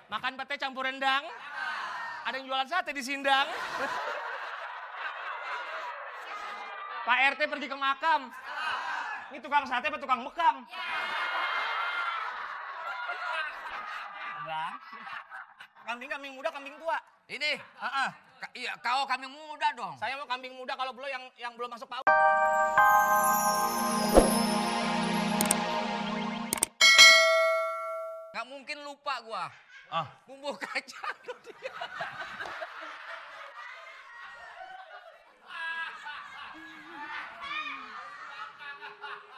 Makan pete campur rendang. Ada yang jualan sate di Sindang. Pak RT pergi ke makam. Ini tukang sate apa tukang mekam? Bang. Kambing muda, kambing tua. Ini? Iya, kau kambing muda dong. Saya mau kambing muda kalau belum yang belum masuk PAUD. Nggak mungkin lupa gua. Bumbu kacang.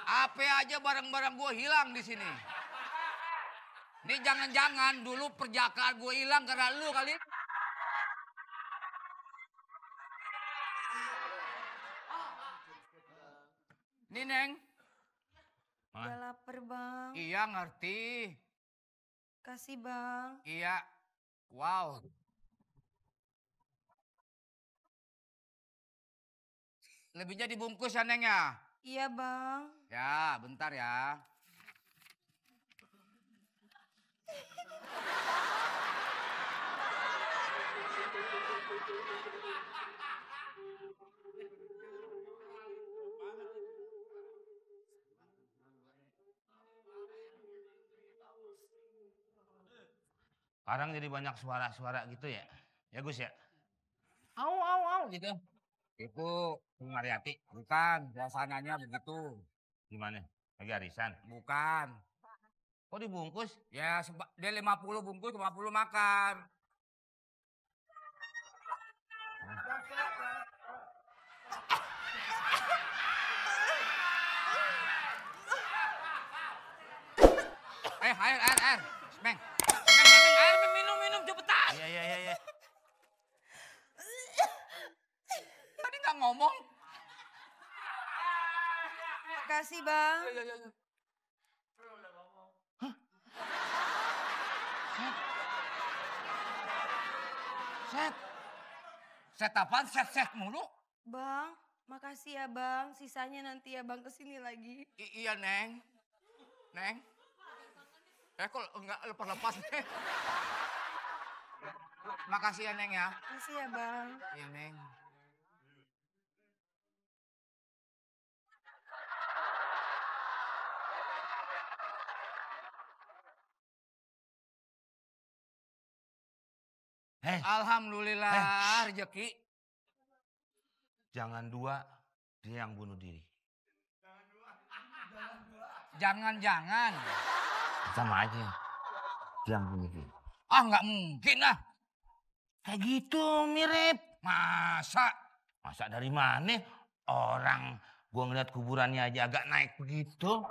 Apa aja barang-barang gua hilang di sini. Ini jangan-jangan dulu perjakaan gua hilang karena lu kali. Nih, Neng. Udah lapar, Bang. Iya, ngerti. Kasih, Bang. Iya. Wow. Lebihnya dibungkus ya, Neng ya? Iya, Bang. Ya, bentar ya. Sekarang jadi banyak suara-suara gitu ya? Ya Gus ya? Au gitu. Itu Mariati. Bukan, suasananya begitu. Gimana? Lagi arisan? Bukan. Kok dibungkus? Ya, dia 50 bungkus, 50 makan. Air. Meng, air, minum, cepetan. Iya. Tadi nggak ngomong. Makasih, Bang. Iya. Set apaan? Set mulu? Bang, makasih ya, Bang. Sisanya nanti ya, Bang, kesini lagi. Iya, Neng. Kok enggak lepas-lepas, Neng? Makasih ya, Neng ya. Makasih ya, Bang. Iya, Neng. Alhamdulillah, rezeki. Jangan dua, dia yang bunuh diri. Jangan. Sama aja, dia yang bunuh diri. Nggak mungkin lah. Kayak gitu mirip. Masa Dari mana? Orang gua ngeliat kuburannya aja agak naik begitu.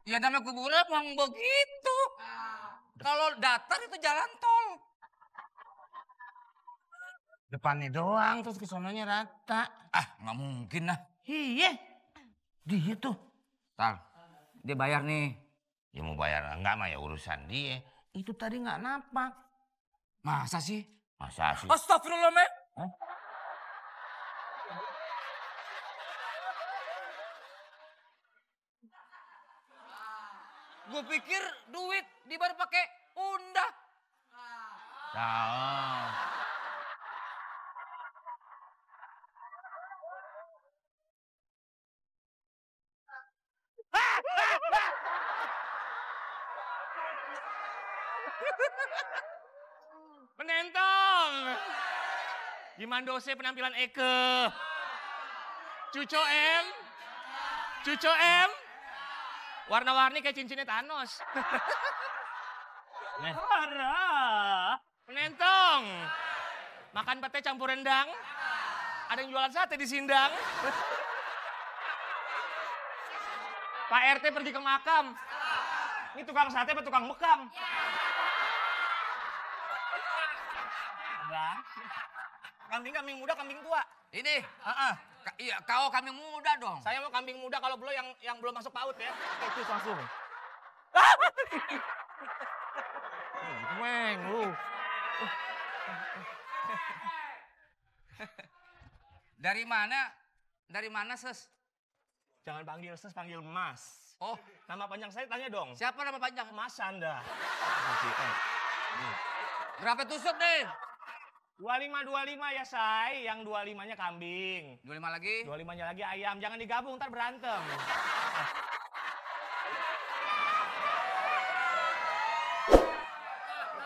Ya namanya kuburan memang begitu. Kalau datar itu jalan tol. Depannya doang, terus kesononya rata. Nggak mungkin lah. Iya, dia tuh. Tar, dia bayar nih. Ya mau bayar enggak mah ya urusan dia. Itu tadi nggak napak. Masa sih? Astagfirullah, men. Gue pikir duit dibayar pakai undah. Tahu. Penentong. Gimana dose penampilan Eke? Cuco M. Warna-warni kayak cincinnya Thanos. Parah. Penentong. Makan pete campur rendang. Ada yang jualan sate di Sindang. Pak RT pergi ke makam. Ini tukang sate apa tukang mekam? Bang. Kambing muda, kambing tua. Ini? Iya, kau kambing muda dong. Saya mau kambing muda kalau belum yang belum masuk PAUD ya. Oke, cus langsung. Meng, lu. Dari mana, Ses? Jangan panggil Ses, panggil Mas. Oh, Nama panjang saya tanya dong. siapa nama panjang? Mas Anda. Berapa tusuk nih? 25 ya, Say. Yang 25-nya kambing. 25 lagi. 25-nya lagi ayam. Jangan digabung, ntar berantem.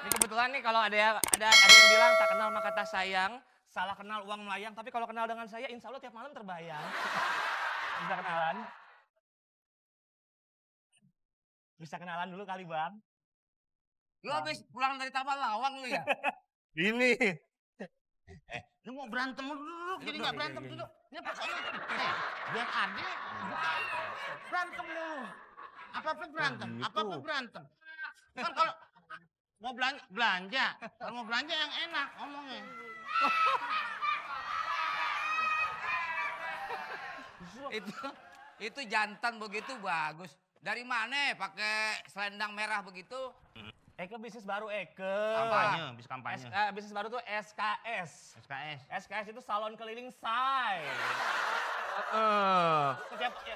Ini kebetulan nih kalau ada yang bilang tak kenal maka tak sayang, salah kenal uang melayang. Tapi kalau kenal dengan saya, insya Allah tiap malam terbayang. Bisa kenalan? Bisa kenalan dulu kali, Bang. Lu habis pulang dari Taman Lawang lu ya? Ini. Lu mau berantem lu duduk, jadi nggak berantem duduk. Ini pokoknya, biar adil, berantem lu. Apa-apa berantem, gitu. apa-apa berantem. Kan kalau mau belanja, kalau mau belanja yang enak ngomongnya. Itu jantan begitu bagus. Dari mana pakai selendang merah begitu? Eke bisnis baru Eke. Kampanye, bisa kampanye. Bisnis baru tuh SKS. SKS. SKS itu salon keliling say.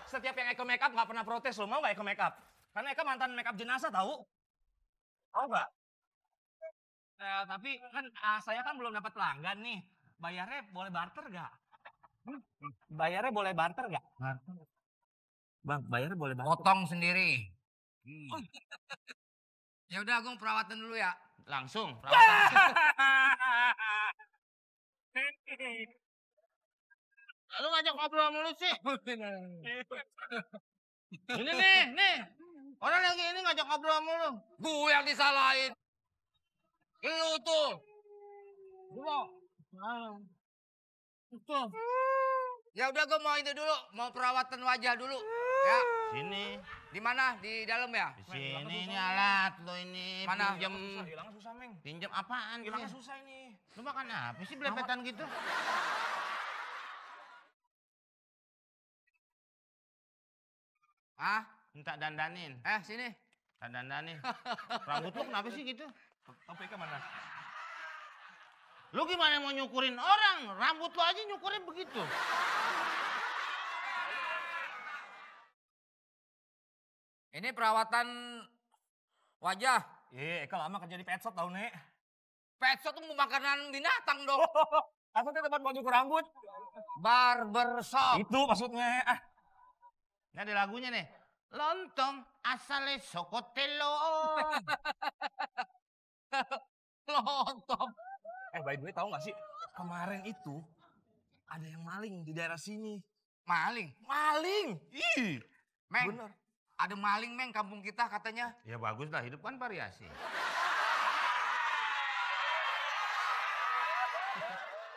Setiap yang Eke make up nggak pernah protes lo, mau nggak Eke make up? Karena Eke mantan make up jenazah tahu. Tahu nggak? Tapi kan saya kan belum dapat pelanggan nih. Bayarnya boleh barter nggak? Bayarnya boleh barter nggak? Bang, bayarnya boleh barter. Potong sendiri. Ya udah, Agung perawatan dulu ya. Langsung, perawatan. Lu ngajak ngobrol mulu sih. Ini nih. Orang lagi ini ngajak ngobrol mulu. Gue yang disalahin. Lu tuh. Gua Tuh. Ya udah, gue mau itu dulu, mau perawatan wajah dulu. Ya. Sini. Di mana? Di dalam ya? Di sini ini alat lo ini. Mana? Hilangnya susah, Meng. Pinjam apaan? Hilangnya Hilangnya susah ini. Lu makan apa sih belepetan gitu? Ah, Minta dandanin. sini. Tak dandanin. Rambut lu kenapa sih gitu? Apa Eke mana? Lu gimana mau nyukurin orang? Rambut lu aja nyukurin begitu. Ini perawatan wajah. Eke lama kerja di pet shop tau, Nek. Pet shop tuh makanan binatang dong. Aku tuh tempat mau cukur rambut. Barbershop. Itu maksudnya. Ini ada lagunya nih. Lontong asale Sokotelo. Lontong. By the way, tahu nggak sih? Kemarin itu ada yang maling di daerah sini. Maling. Maling? Ih, Meng, bener. ada maling, Meng, kampung kita katanya. Ya bagus lah, hidup kan variasi.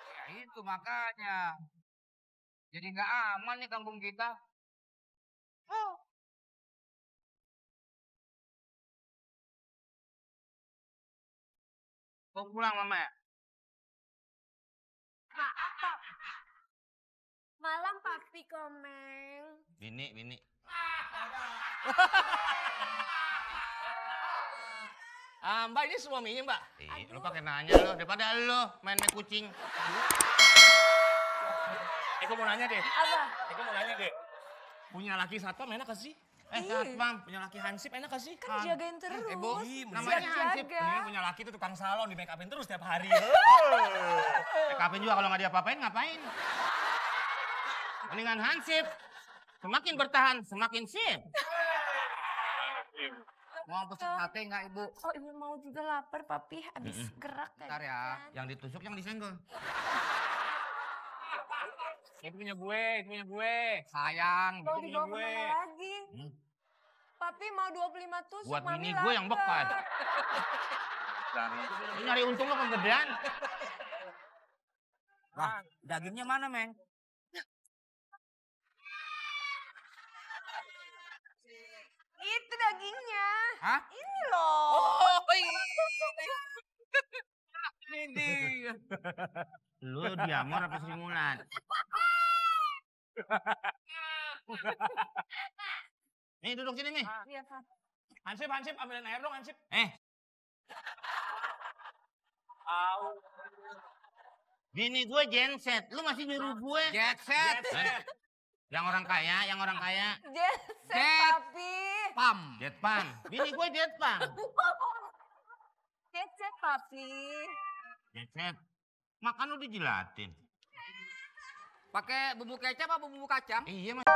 Ya itu makanya. Jadi nggak aman nih kampung kita. Oh. Mau pulang mama ya? Malam papi komeng. Bini. Mbak ini suaminya, Mbak. Lu pakai nanya lo daripada lu main kucing. Eko mau nanya deh. Apa? Eko mau nanya deh. Punya laki satpam enak gak sih? Satpam. Punya laki hansip enak gak sih? Kan dijagain terus. Bo, namanya hansip. Mendingan punya laki tuh tukang salon di make upin terus tiap hari. Kapan juga kalau nggak diapa-apain ngapain? Mendingan hansip. Semakin bertahan, semakin sip. mau pesen sate nggak, Ibu? Oh, ibu mau juga lapar papi. Habis gerak Bentar tadi ya. kan. Yang ditusuk, yang disenggol. Itu punya gue. Sayang. Mau punya dibawa gue. kemana lagi? Papi mau 25 tusuk, Buat mami bini gue yang bekas. lapar. Lu nyari untung lo kegedean. Nah, dagingnya mana, Meng? Itu dagingnya. Hah? Ini loh. Oh, ini dia. Lu diamor apa Sri Mulat? Nih duduk sini nih. Iya, Pak. Hansip, ambilin air dong, Hansip. Bini gue genset, lu masih nyuruh gue. Jet set. Yang orang kaya. Jet set, Jet. papi. Pam. Jetpan. Bini gue jetpan. Jet set, papi. Jet. Makan lu dijilatin. Pakai bumbu kecap apa bumbu kacang? Iya, Mas.